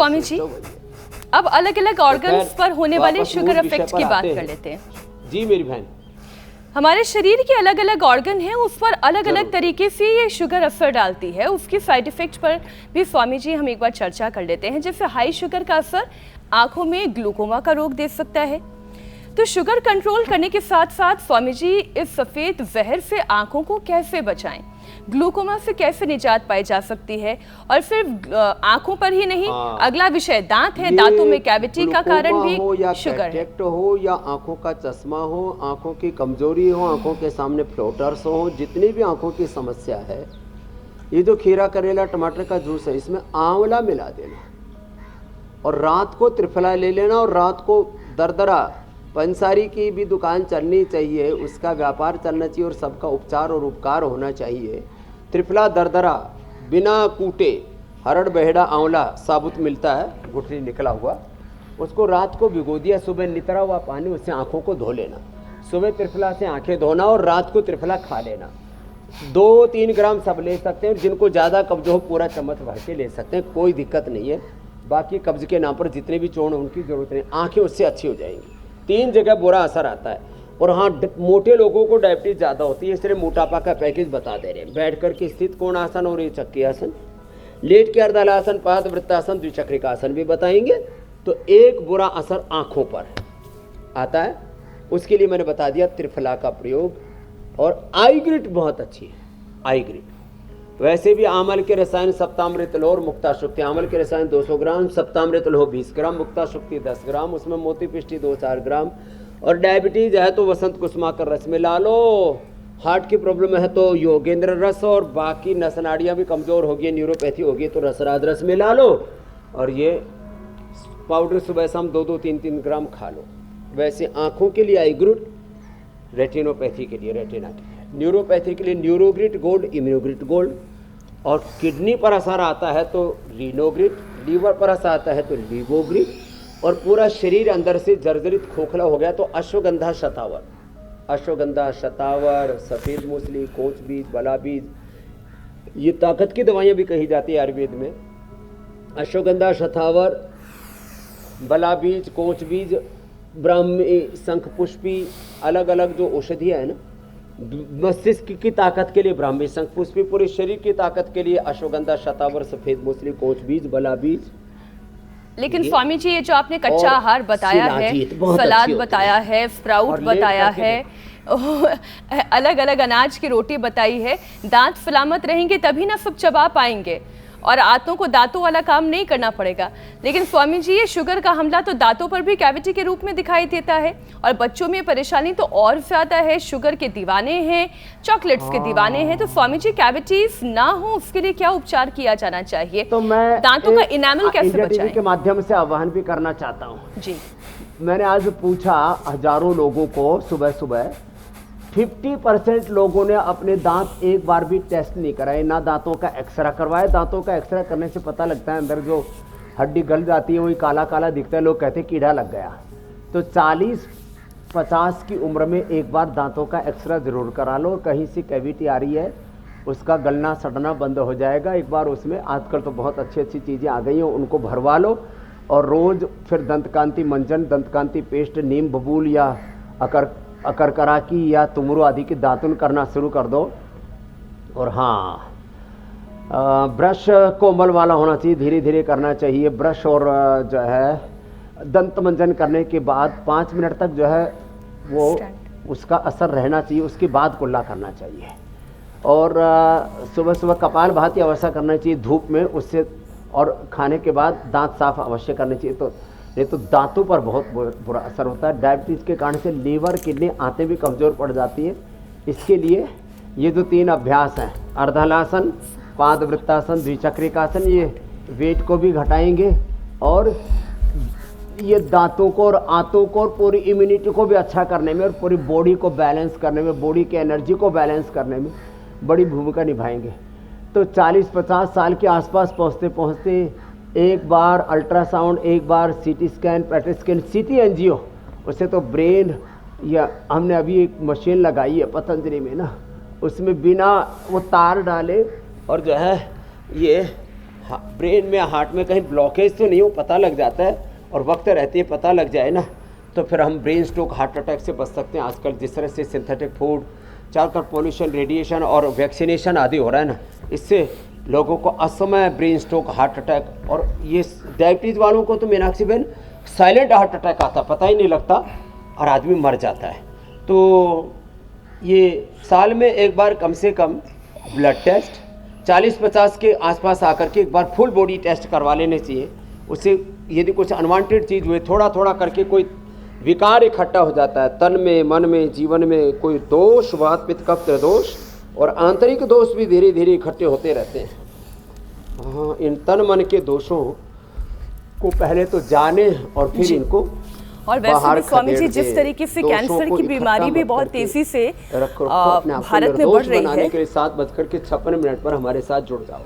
स्वामी जी, अब अलग अलग ऑर्गन्स पर होने वाले शुगर इफेक्ट्स की बात कर लेते हैं। जी मेरी बहन, हमारे शरीर के अलग अलग ऑर्गन हैं, उस पर अलग अलग तरीके से ये शुगर असर डालती है। उसके साइड इफेक्ट पर भी स्वामी जी हम एक बार चर्चा कर लेते हैं। जैसे हाई शुगर का असर आंखों में ग्लूकोमा का रोग दे सकता है। तो शुगर कंट्रोल करने के साथ साथ स्वामी जी इस सफेद जहर से आंखों को कैसे बचाएं, ग्लूकोमा से कैसे निजात पाई जा सकती है? और सिर्फ आंखों पर ही नहीं, अगला विषय दांत है। दांतों में कैविटी का कारण भी शुगर है। हो या आंखों का चश्मा हो, आंखों की कमजोरी हो, आंखों के सामने फ्लोटर्स हो, जितनी भी आंखों की समस्या है, ये जो खीरा करेला टमाटर का जूस है, इसमें आंवला मिला देना और रात को त्रिफला ले लेना और रात को दरदरा पंसारी की भी दुकान चलनी चाहिए, उसका व्यापार चलना चाहिए और सबका उपचार और उपकार होना चाहिए। त्रिफला दरदरा बिना कूटे, हरड़ बहेड़ा आंवला साबुत मिलता है, गुठली निकला हुआ, उसको रात को भिगो दिया, सुबह नितरा हुआ पानी उससे आंखों को धो लेना, सुबह त्रिफला से आंखें धोना और रात को त्रिफला खा लेना। 2-3 ग्राम सब ले सकते हैं, जिनको ज़्यादा कब्ज हो पूरा चम्मच भर के ले सकते हैं, कोई दिक्कत नहीं है। बाकी कब्ज के नाम पर जितने भी चूर्ण उनकी ज़रूरत नहीं, आँखें उससे अच्छी हो जाएंगी। 3 जगह बुरा असर आता है। और हाँ, मोटे लोगों को डायबिटीज ज़्यादा होती है, इसलिए मोटापा का पैकेज बता दे रहे हैं। बैठ कर के स्थित कोण आसन और ये चक्की आसन, लेट के अर्धलासन, पाद वृत्तासन, द्विचक्रिका आसन भी बताएंगे। तो एक बुरा असर आँखों पर आता है, उसके लिए मैंने बता दिया त्रिफला का प्रयोग। और आई ग्रिट बहुत अच्छी है, आई ग्रिट। वैसे भी आमल के रसायन सप्तामृत लो और मुक्ता शुक्ति, आमल के रसायन 200 ग्राम, सप्तामृत लो 20 ग्राम, मुक्ता शुक्ति 10 ग्राम, उसमें मोती पिष्टी 2-4 ग्राम। और डायबिटीज है तो वसंत कुसुमा का रस मिला लो, हार्ट की प्रॉब्लम है तो योगेंद्र रस, और बाकी नस नाड़ियाँ भी कमज़ोर होगी, न्यूरोपैथी होगी तो रसराज रस मिला लो। और ये पाउडर सुबह शाम 2-2, 3-3 ग्राम खा लो। वैसे आँखों के लिए आई ग्रिट, रेटिनोपैथी के लिए रेटिना के लिए, न्यूरोपैथी के लिए न्यूरोग्रिट गोल्ड, इम्यूनोग्रिट गोल्ड। और किडनी पर असर आता है तो रीनोग्रिट, लीवर पर असर आता है तो लीवोग्रिट, और पूरा शरीर अंदर से जर्जरित खोखला हो गया तो अश्वगंधा शतावर, अश्वगंधा शतावर, सफ़ेद मूसली, कोच बीज, बला बीज, ये ताकत की दवाइयाँ भी कही जाती है आयुर्वेद में। अश्वगंधा शतावर, बला बीज, कोच बीज, ब्राह्मी, शंख पुष्पी, अलग अलग जो औषधियाँ है ना, मस्तिष्क की ताकत के लिए ब्राह्मी, शंख पुष्पी, पूरे शरीर की ताकत के लिए अश्वगंधा शतावर, सफेद मूसली, कोच बीज, बला बीज। लेकिन स्वामी जी, ये जो आपने कच्चा आहार बताया है, सलाद बताया है, स्प्राउट बताया है, अलग अलग अनाज की रोटी बताई है, दांत सलामत रहेंगे तभी ना सब चबा पाएंगे और आंतों को दांतों वाला काम नहीं करना पड़ेगा। लेकिन स्वामी जी, ये शुगर का हमला तो दांतों पर भी कैविटी के रूप में दिखाई देता है, और बच्चों में परेशानी तो और ज्यादा है, शुगर के दीवाने हैं, चॉकलेट्स के दीवाने हैं। तो स्वामी जी, कैविटीज ना हो उसके लिए क्या उपचार किया जाना चाहिए? तो मैं दांतों का इनामल कैसे बचाएं? के माध्यम से आह्वान भी करना चाहता हूँ जी। मैंने आज पूछा हजारों लोगों को, सुबह सुबह 50% लोगों ने अपने दांत एक बार भी टेस्ट नहीं कराए, ना दांतों का एक्सरा करवाया। दांतों का एक्सरा करने से पता लगता है अंदर जो हड्डी गल जाती है वही काला काला दिखता है, लोग कहते हैं कीड़ा लग गया। तो 40-50 की उम्र में एक बार दांतों का एक्सरा ज़रूर करा लो। कहीं से कैविटी आ रही है, उसका गलना सड़ना बंद हो जाएगा एक बार। उसमें आजकल तो बहुत अच्छी अच्छी चीज़ें आ गई हैं, उनको भरवा लो। और रोज़ फिर दंतकांति मंजन, दंतकांति पेस्ट, नीम बबूल या अकरकराकी या तुमरू आदि की दातुन करना शुरू कर दो। और हाँ, ब्रश कोमल वाला होना चाहिए, धीरे धीरे करना चाहिए ब्रश। और जो है दंत मंजन करने के बाद 5 मिनट तक जो है वो उसका असर रहना चाहिए, उसके बाद कुल्ला करना चाहिए। और सुबह सुबह कपाल भाती अवश्य करना चाहिए धूप में, उससे। और खाने के बाद दांत साफ अवश्य करने चाहिए। तो ये तो दांतों पर बहुत बुरा असर होता है। डायबिटीज़ के कारण से लीवर, किडनी, आंतें भी कमज़ोर पड़ जाती है। इसके लिए ये जो 3 अभ्यास हैं, अर्धलासन, पाद वृत्तासन, द्विचक्रिकासन, ये वेट को भी घटाएंगे और ये दांतों को और आंतों को और पूरी इम्यूनिटी को भी अच्छा करने में और पूरी बॉडी को बैलेंस करने में, बॉडी की एनर्जी को बैलेंस करने में बड़ी भूमिका निभाएंगे। तो 40-50 साल के आसपास पहुँचते पहुँचते एक बार अल्ट्रासाउंड, एक बार CT scan, PET scan, CT angio, उससे तो ब्रेन, या हमने अभी एक मशीन लगाई है पतंजलि में ना, उसमें बिना वो तार डाले और जो है ये ब्रेन में हार्ट में कहीं ब्लॉकेज तो नहीं हो, पता लग जाता है और वक्त रहते ही पता लग जाए ना, तो फिर हम ब्रेन स्ट्रोक हार्ट अटैक से बच सकते हैं। आजकल जिस तरह से सिंथेटिक फूड, चारों पॉल्यूशन, रेडिएशन और वैक्सीनेशन आदि हो रहा है ना, इससे लोगों को असमय ब्रेन स्ट्रोक, हार्ट अटैक, और ये डायबिटीज़ वालों को तो मीनाक्षी बहन साइलेंट हार्ट अटैक आता, पता ही नहीं लगता और आदमी मर जाता है। तो ये साल में एक बार कम से कम ब्लड टेस्ट 40-50 के आसपास आकर के एक बार फुल बॉडी टेस्ट करवा लेने चाहिए। उससे यदि कुछ अनवांटेड चीज़ हुए, थोड़ा थोड़ा करके कोई विकार इकट्ठा हो जाता है तन में, मन में, जीवन में, कोई दोष, वात पित्त कफ दोष और आंतरिक दोष भी धीरे धीरे इकट्ठे होते रहते हैं। हाँ, इन तन मन के दोषों को पहले तो जाने और फिर इनको और वैसे भी स्वामी जी जिस तरीके से कैंसर की बीमारी भी बहुत तेजी से भारत में बढ़ रही है। के 7:56 पर हमारे साथ जुड़ जाओ।